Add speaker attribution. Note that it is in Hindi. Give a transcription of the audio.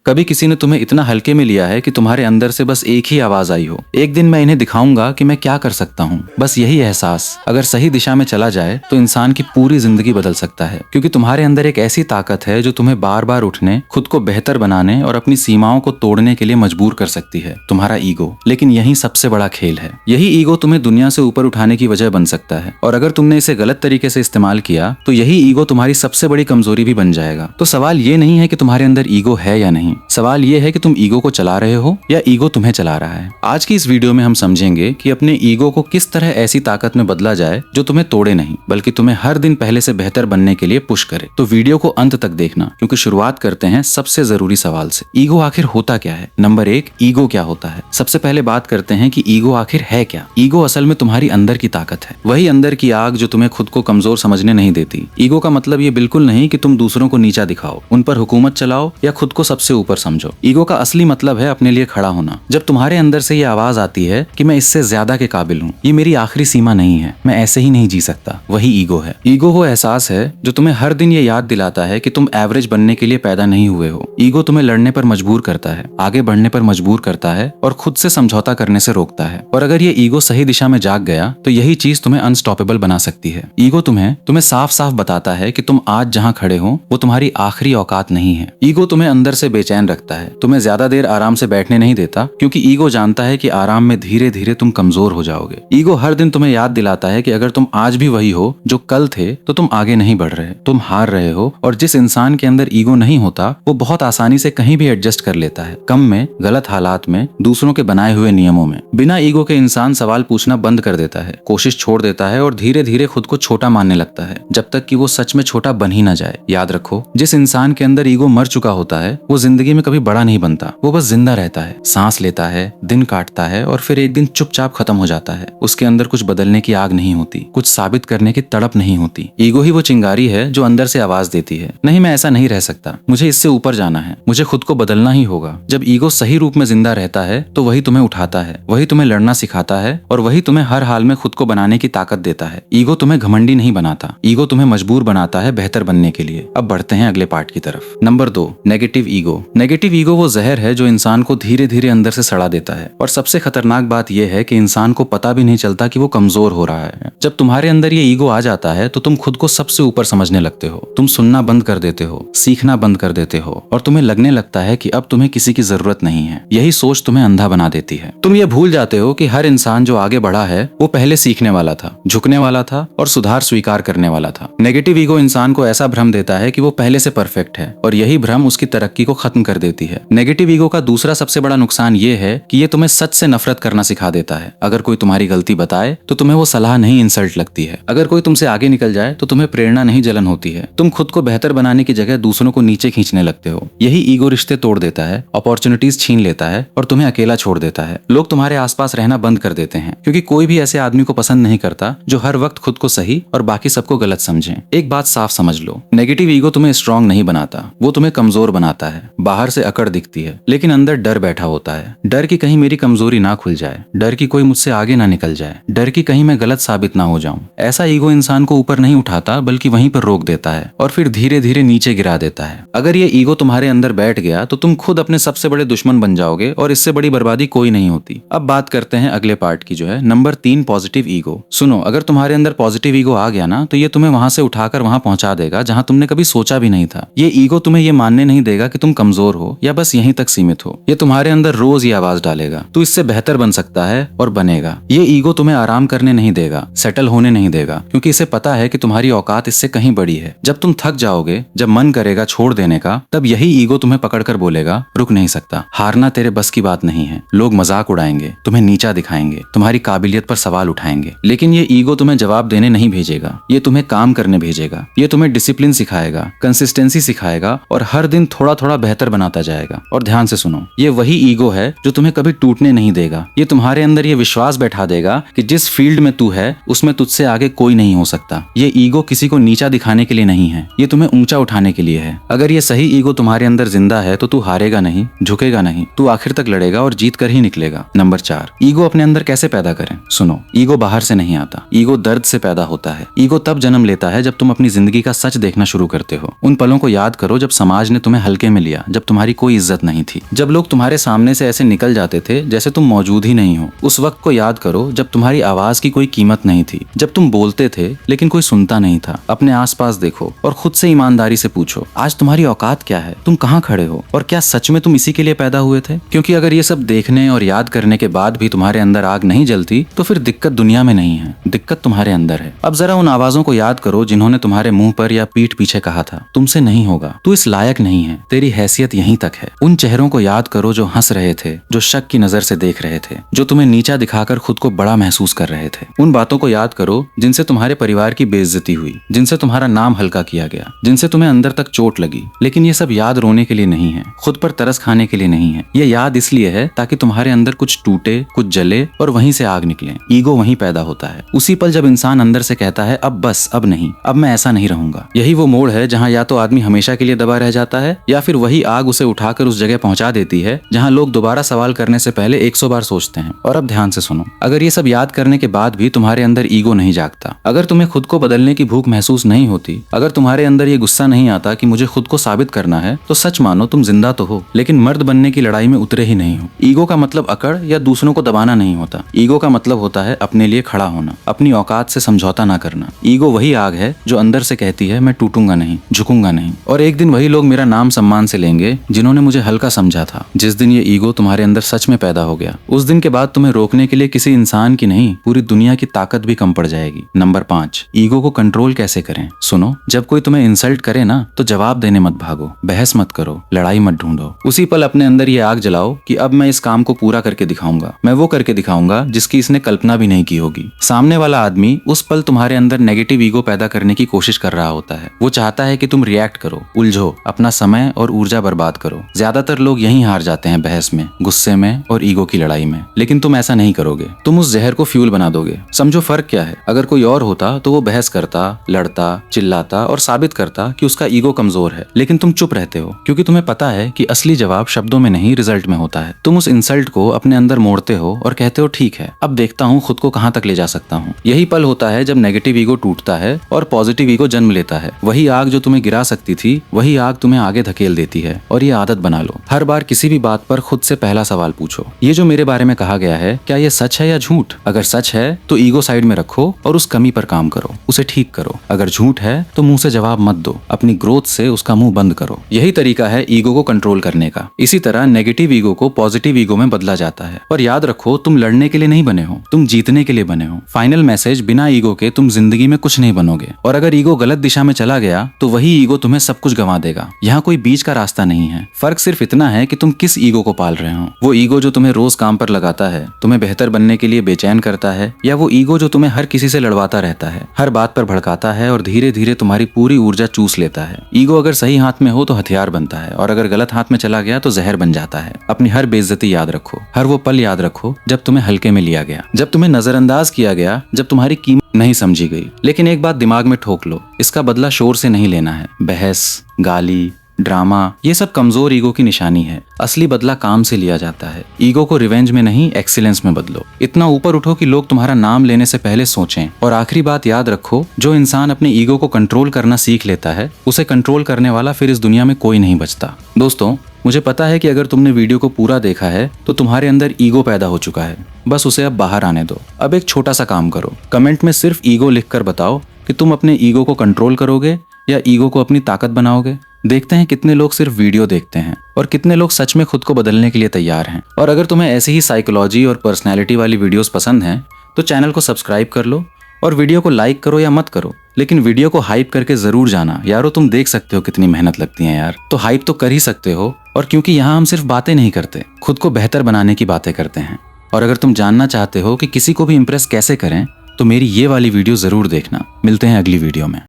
Speaker 1: कभी किसी ने तुम्हें इतना हल्के में लिया है कि तुम्हारे अंदर से बस एक ही आवाज आई हो, एक दिन मैं इन्हें दिखाऊंगा कि मैं क्या कर सकता हूँ। बस यही एहसास अगर सही दिशा में चला जाए तो इंसान की पूरी जिंदगी बदल सकता है, क्योंकि तुम्हारे अंदर एक ऐसी ताकत है जो तुम्हें बार बार उठने, खुद को बेहतर बनाने और अपनी सीमाओं को तोड़ने के लिए मजबूर कर सकती है, तुम्हारा ईगो। लेकिन यही सबसे बड़ा खेल है। यही ईगो तुम्हें दुनिया से ऊपर उठाने की वजह बन सकता है, और अगर तुमने इसे गलत तरीके से इस्तेमाल किया तो यही ईगो तुम्हारी सबसे बड़ी कमजोरी भी बन जाएगा। तो सवाल ये नहीं है कि तुम्हारे अंदर ईगो है या नहीं, सवाल ये है कि तुम ईगो को चला रहे हो या ईगो तुम्हें चला रहा है। आज की इस वीडियो में हम समझेंगे कि अपने ईगो को किस तरह ऐसी ताकत में बदला जाए जो तुम्हें तोड़े नहीं, बल्कि तुम्हें हर दिन पहले से बेहतर बनने के लिए पुश करे। तो वीडियो को अंत तक देखना, क्योंकि शुरुआत करते हैं सबसे जरूरी सवाल से। ईगो आखिर होता क्या है? नंबर 1, ईगो क्या होता है? सबसे पहले बात करते हैं कि ईगो आखिर है क्या। ईगो असल में तुम्हारी अंदर की ताकत है, वही अंदर की आग जो तुम्हें खुद को कमजोर समझने नहीं देती। ईगो का मतलब ये बिल्कुल नहीं कि तुम दूसरों को नीचा दिखाओ, उन पर हुकूमत चलाओ या खुद को सबसे ऊपर समझो। ईगो का असली मतलब है अपने लिए खड़ा होना। जब तुम्हारे अंदर से ये आवाज आती है कि मैं इससे ज्यादा के काबिल हूँ, ये मेरी आखिरी सीमा नहीं है, मैं ऐसे ही नहीं जी सकता, वही ईगो है। ईगो वो एहसास है जो तुम्हें हर दिन ये याद दिलाता है कि तुम एवरेज बनने के लिए पैदा नहीं हुए हो। ईगो तुम्हें लड़ने पर मजबूर करता है, आगे बढ़ने पर मजबूर करता है और खुद से समझौता करने से रोकता है। और अगर ये ईगो सही दिशा में जाग गया तो यही चीज तुम्हें अनस्टॉपेबल बना सकती है। ईगो तुम्हें साफ साफ बताता है कि तुम आज जहाँ खड़े हो वो तुम्हारी आखिरी औकात नहीं है। ईगो तुम्हें अंदर से बेचैन रखता है, तुम्हें ज्यादा देर आराम से बैठने नहीं देता, क्योंकि ईगो जानता है कि आराम में धीरे धीरे तुम कमजोर हो जाओगे। ईगो हर दिन तुम्हें याद दिलाता है कि अगर तुम आज भी वही हो जो कल थे तो तुम आगे नहीं बढ़ रहे, तुम हार रहे हो। और जिस इंसान के अंदर ईगो नहीं होता वो बहुत आसानी से कहीं भी एडजस्ट कर लेता है, कम में, गलत हालात में, दूसरों के बनाए हुए नियमों में। बिना ईगो के इंसान सवाल पूछना बंद कर देता है, कोशिश छोड़ देता है और धीरे धीरे खुद को छोटा मानने लगता है, जब तक कि वो सच में छोटा बन ही ना जाए। याद रखो, जिस इंसान के अंदर ईगो मर चुका होता है वो जिंदगी में कभी बड़ा नहीं बनता, वो बस जिंदा रहता है, सांस लेता है, दिन काटता है और फिर एक दिन चुपचाप खत्म हो जाता है। उसके अंदर कुछ बदलने की आग नहीं होती, कुछ साबित करने की तड़प नहीं होती। ईगो ही वो चिंगारी है जो अंदर से आवाज देती है, नहीं मैं ऐसा नहीं रह सकता, मुझे इससे ऊपर जाना है, मुझे खुद को बदलना ही होगा। जब ईगो सही रूप में जिंदा रहता है तो वही तुम्हें उठाता है, वही तुम्हें लड़ना सिखाता है और वही तुम्हें हर हाल में खुद को बनाने की ताकत देता है। ईगो तुम्हें घमंडी नहीं बनाता, ईगो तुम्हें मजबूर बनाता है बेहतर बनने के लिए। अब बढ़ते हैं अगले पार्ट की तरफ। Number 2, negative ego. Negative ego वो जहर है जो इंसान को धीरे धीरे अंदर से सड़ा देता है, और सबसे खतरनाक बात यह है कि इंसान को पता भी नहीं चलता कि वो कमजोर हो रहा है। जब तुम्हारे अंदर ये ईगो आ जाता है तो तुम खुद को सबसे ऊपर समझने लगते हो, तुम सुनना बंद कर देते हो, सीखना बंद कर देते हो और तुम्हें लगने लगता है कि अब तुम्हें किसी की जरूरत नहीं है। यही सोच तुम्हें अंधा बना देती है। तुम ये भूल जाते हो कि हर इंसान जो आगे बढ़ा है वो पहले सीखने वाला था, झुकने वाला था और सुधार स्वीकार करने वाला था। नेगेटिव ईगो इंसान को ऐसा भ्रम देता है कि वो पहले से परफेक्ट है, और यही भ्रम उसकी तरक्की को खत्म कर देती है। नेगेटिव ईगो का दूसरा सबसे बड़ा नुकसान ये है कि ये तुम्हें सच से नफरत करना सिखा देता है। अगर कोई तुम्हारी गलती बताए तो तुम्हें वो सलाह नहीं इंसल्ट लगती है। अगर कोई तुमसे आगे निकल जाए तो तुम्हें प्रेरणा नहीं जलन होती है। तुम खुद को बेहतर बनाने की जगह दूसरों को नीचे खींचने लगते हो। यही ईगो रिश्ते तोड़ देता है, अपॉर्चुनिटीज छीन लेता है और तुम्हें अकेला छोड़ देता है। लोग तुम्हारे आसपास रहना बंद कर देते हैं, क्योंकि कोई भी ऐसे आदमी को पसंद नहीं करता जो हर वक्त खुद को सही और बाकी सबको गलत समझे। एक बात साफ समझ लो, नेगेटिव ईगो तुम्हें स्ट्रांग नहीं बनाता, वो तुम्हें कमजोर बनाता है। बाहर से अकड़ दिखती है लेकिन अंदर डर बैठा होता है। डर की कहीं मेरी कमजोरी ना खुल जाए, डर की कोई मुझसे आगे ना निकल जाए, डर की कहीं मैं गलत साबित ना हो जाऊं। ऐसा ईगो इंसान को ऊपर नहीं उठाता बल्कि वहीं पर रोक देता है और फिर धीरे धीरे नीचे गिरा देता है। अगर ये ईगो तुम्हारे अंदर बैठ गया तो तुम खुद अपने सबसे बड़े दुश्मन बन जाओगे, और इससे बड़ी बर्बादी कोई नहीं होती। अब बात करते हैं अगले पार्ट की, जो है नंबर 3, पॉजिटिव ईगो। सुनो, अगर तुम्हारे अंदर पॉजिटिव ईगो आ गया ना तो ये तुम्हें वहां से उठाकर वहां पहुंचा देगा जहां तुमने कभी सोचा भी नहीं था। ये ईगो तुम्हें ये मानने नहीं देगा कि तुम कमजोर हो या बस यहीं तक सीमित हो। ये तुम्हारे अंदर रोज ये आवाज डालेगा, तू इससे बेहतर बन सकता है और बनेगा। ये ईगो तुम्हें आराम करने नहीं देगा, सेटल होने नहीं देगा, क्योंकि इसे पता है कि तुम्हारी औकात इससे कहीं बड़ी है। जब तुम थक जाओगे, जब मन करेगा छोड़ देने का, तब यही ईगो तुम्हें पकड़कर बोलेगा, रुक नहीं सकता, हारना तेरे बस की बात नहीं है। लोग मजाक उड़ाएंगे, तुम्हें नीचा दिखाएंगे, तुम्हारी काबिलियत पर सवाल उठाएंगे, लेकिन ये ईगो तुम्हें जवाब देने नहीं भेजेगा, ये तुम्हें काम करने भेजेगा। ये तुम्हें डिसिप्लिन सिखाएगा, कंसिस्टेंसी सिखाएगा और हर दिन थोड़ा थोड़ा बेहतर बनाता जाएगा। और ध्यान से सुनो, ये वही ईगो है जो तुम्हें कभी टूटने नहीं देगा। ये तुम्हारे अंदर ये विश्वास बैठा देगा कि जिस फील्ड में तू है उसमें तुझसे आगे कोई नहीं हो सकता। ये ईगो किसी को नीचा दिखाने के लिए नहीं है, ये तुम्हें ऊंचा उठाने के लिए है। अगर ये सही ईगो तुम्हारे अंदर जिंदा है तो तू हारेगा नहीं, झुकेगा नहीं, तू आखिर तक लड़ेगा और जीत कर ही निकलेगा। नंबर 4, ईगो अपने अंदर कैसे पैदा करें। सुनो, ईगो बाहर से नहीं आता, ईगो दर्द से पैदा होता है। ईगो तब जन्म लेता है जब तुम अपनी जिंदगी का सच देखना शुरू करते हो। उन पलों को याद करो जब समाज ने तुम्हें हल्के में लिया, जब तुम्हारी कोई इज्जत नहीं थी, जब लोग तुम्हारे सामने से ऐसे निकल जाते थे जैसे तुम मौजूद ही नहीं हो। उस वक्त को याद करो जब तुम्हारी आवाज की कोई कीमत नहीं थी, जब तुम बोलते थे लेकिन कोई सुनता नहीं था। अपने आसपास देखो और खुद से ईमानदारी से पूछो, आज तुम्हारी औकात क्या है, तुम कहाँ खड़े हो, और क्या सच में तुम इसी के लिए पैदा हुए थे? क्योंकि अगर ये सब देखने और याद करने के बाद भी तुम्हारे अंदर आग नहीं जलती तो फिर दिक्कत दुनिया में नहीं है, दिक्कत तुम्हारे अंदर है। अब जरा उन आवाजों को याद करो जिन्होंने तुम्हारे मुंह पर या पीठ पीछे कहा था, तुमसे नहीं होगा, तू इस लायक नहीं है, तेरी हैसियत यहीं तक है। उन चेहरों को याद करो जो हंस रहे थे, जो शक की नजर से देख रहे थे, जो तुम्हें नीचा दिखाकर खुद को बड़ा महसूस कर रहे थे। उन बातों को याद करो जिनसे तुम्हारे परिवार की बेइज्जती हुई, जिनसे तुम्हारा नाम हल्का किया गया, जिनसे तुम्हें अंदर तक चोट लगी। लेकिन ये सब याद रोने के लिए नहीं है, खुद पर तरस खाने के लिए नहीं है। ये याद इसलिए है ताकि तुम्हारे अंदर कुछ टूटे, कुछ जले और वहीं से आग निकले। ईगो वहीं पैदा होता है, उसी पल जब इंसान अंदर से कहता है अब बस, अब नहीं, अब मैं ऐसा नहीं रहूंगा। यही वो मोड़ है जहाँ या तो आदमी हमेशा के लिए दबा रह जाता है या फिर वही आग उसे उठाकर उस जगह पहुंचा देती है जहाँ लोग दोबारा सवाल करने से पहले 100 बार सोचते हैं। और अब ध्यान से सुनो, अगर ये सब याद करने के बाद भी तुम्हारे अंदर ईगो नहीं जागता, अगर तुम्हें खुद को बदलने की भूख महसूस नहीं होती, अगर तुम्हारे अंदर ये गुस्सा नहीं आता कि मुझे खुद को साबित करना है, तो सच मानो तुम जिंदा तो हो लेकिन मर्द बनने की लड़ाई में उतरे ही नहीं हो। ईगो का मतलब अकड़ या दूसरों को दबाना नहीं होता। ईगो का मतलब होता है अपने लिए खड़ा होना, अपनी औकात से समझौता ना करना। ईगो वही आग है जो अंदर से कहती है मैं टूटूंगा नहीं, झुकूंगा नहीं। और एक दिन वही लोग मेरा नाम सम्मान से लेंगे जिन्होंने मुझे हल्का समझा था। जिस दिन ये ईगो तुम्हारे अंदर सच में पैदा हो गया, उस दिन के बाद तुम्हें रोकने के लिए किसी इंसान की नहीं, पूरी दुनिया की ताकत भी कम पड़ जाएगी। नंबर 5, ईगो को कंट्रोल कैसे करें। सुनो, जब कोई तुम्हें इंसल्ट करे ना तो जवाब देने मत भागो, बहस मत करो, लड़ाई मत ढूंढो। उसी पल अपने अंदर ये आग जलाओ कि अब मैं इस काम को पूरा करके दिखाऊंगा, मैं वो करके दिखाऊंगा जिसकी इसने कल्पना भी नहीं की होगी। सामने वाला आदमी उस पल तुम्हारे अंदर नेगेटिव ईगो पैदा करने की कोशिश कर रहा होता है। वो चाहता है कि तुम रिएक्ट करो, उलझो, अपना समय और ऊर्जा बर्बाद करो। ज्यादातर लोग यहीं हार जाते हैं, बहस में, गुस्से में और ईगो की लड़ाई में। लेकिन तुम ऐसा नहीं करोगे, तुम उस जहर को फ्यूल बना दोगे। समझो फर्क क्या है, अगर कोई और होता तो वो बहस करता, लड़ता, चिल्लाता और साबित करता कि उसका ईगो कमजोर है। लेकिन तुम चुप रहते हो क्योंकि तुम्हें पता है कि असली जवाब शब्दों में नहीं, रिजल्ट में होता है। तुम उस इंसल्ट को अपने अंदर मोड़ते हो और कहते हो ठीक है, अब देखता हूँ खुद को कहाँ तक ले जा सकता हूँ। यही पल होता है जब नेगेटिव ईगो टूटता है और पॉजिटिव ईगो जन्म लेता है। वही आग जो तुम्हें गिरा सकती थी, वही आग तुम्हें आगे धकेल देती है। और ये आदत बना लो, हर बार किसी भी बात पर खुद से पहला सवाल पूछो, ये जो मेरे बारे में कहा गया है क्या ये सच है या झूठ? अगर सच है तो ईगो साइड में रखो और उस कमी पर काम करो, उसे ठीक करो। अगर झूठ है तो मुंह से जवाब मत दो, अपनी ग्रोथ से उसका मुंह बंद करो। यही तरीका है ईगो को कंट्रोल करने का। इसी तरह नेगेटिव ईगो को पॉजिटिव ईगो में बदला जाता है। और याद रखो, तुम लड़ने के लिए नहीं बने हो, तुम जीतने के लिए बने हो। फाइनल मैसेज, बिना ईगो के तुम जिंदगी में कुछ नहीं बनोगे। और अगर ईगो गलत दिशा में चला गया तो वही ईगो तुम्हें सब कुछ गंवा देगा। यहाँ कोई बीच का रास्ता नहीं है। फर्क सिर्फ इतना है कि तुम किस ईगो को पाल रहे हो। वो ईगो जो तुम्हें रोज काम पर लगाता है, तुम्हें बेहतर बनने के लिए बेचैन करता है, या वो ईगो जो तुम्हें हर किसी से लड़वाता रहता है, हर बात पर भड़काता है और धीरे धीरे तुम्हारी पूरी ऊर्जा चूस लेता है। ईगो अगर सही हाथ में हो तो हथियार बनता है और अगर गलत हाथ में चला गया तो जहर बन जाता है। अपनी हर बेइज्जती याद रखो, हर वो पल याद रखो जब तुम्हें हल्के में लिया गया, जब तुम्हें नजरअंदाज किया गया, जब तुम्हारी कीमत नहीं समझी गई। लेकिन एक बात दिमाग में ठोक लो, इसका बदला शोर से नहीं लेना है। बहस, गाली, ड्रामा, ये सब कमजोर ईगो की निशानी है। असली बदला काम से लिया जाता है। ईगो को रिवेंज में नहीं, एक्सीलेंस में बदलो। इतना ऊपर उठो कि लोग तुम्हारा नाम लेने से पहले सोचें। और आखिरी बात याद रखो, जो इंसान अपने ईगो को कंट्रोल करना सीख लेता है, उसे कंट्रोल करने वाला फिर इस दुनिया में कोई नहीं बचता। दोस्तों, मुझे पता है कि अगर तुमने वीडियो को पूरा देखा है तो तुम्हारे अंदर ईगो पैदा हो चुका है। बस उसे अब बाहर आने दो। अब एक छोटा सा काम करो, कमेंट में सिर्फ ईगो लिखकर बताओ कि तुम अपने ईगो को कंट्रोल करोगे या ईगो को अपनी ताकत बनाओगे। देखते हैं कितने लोग सिर्फ वीडियो देखते हैं और कितने लोग सच में खुद को बदलने के लिए तैयार हैं। और अगर तुम्हें ऐसी ही साइकोलॉजी और पर्सनैलिटी वाली वीडियोस पसंद हैं तो चैनल को सब्सक्राइब कर लो और वीडियो को लाइक करो या मत करो, लेकिन वीडियो को हाइप करके जरूर जाना। यारो, तुम देख सकते हो कितनी मेहनत लगती है यार, तो हाइप तो कर ही सकते हो। और क्योंकि यहाँ हम सिर्फ बातें नहीं करते, खुद को बेहतर बनाने की बातें करते हैं। और अगर तुम जानना चाहते हो कि किसी को भी इम्प्रेस कैसे करें तो मेरी ये वाली वीडियो जरूर देखना। मिलते हैं अगली वीडियो में।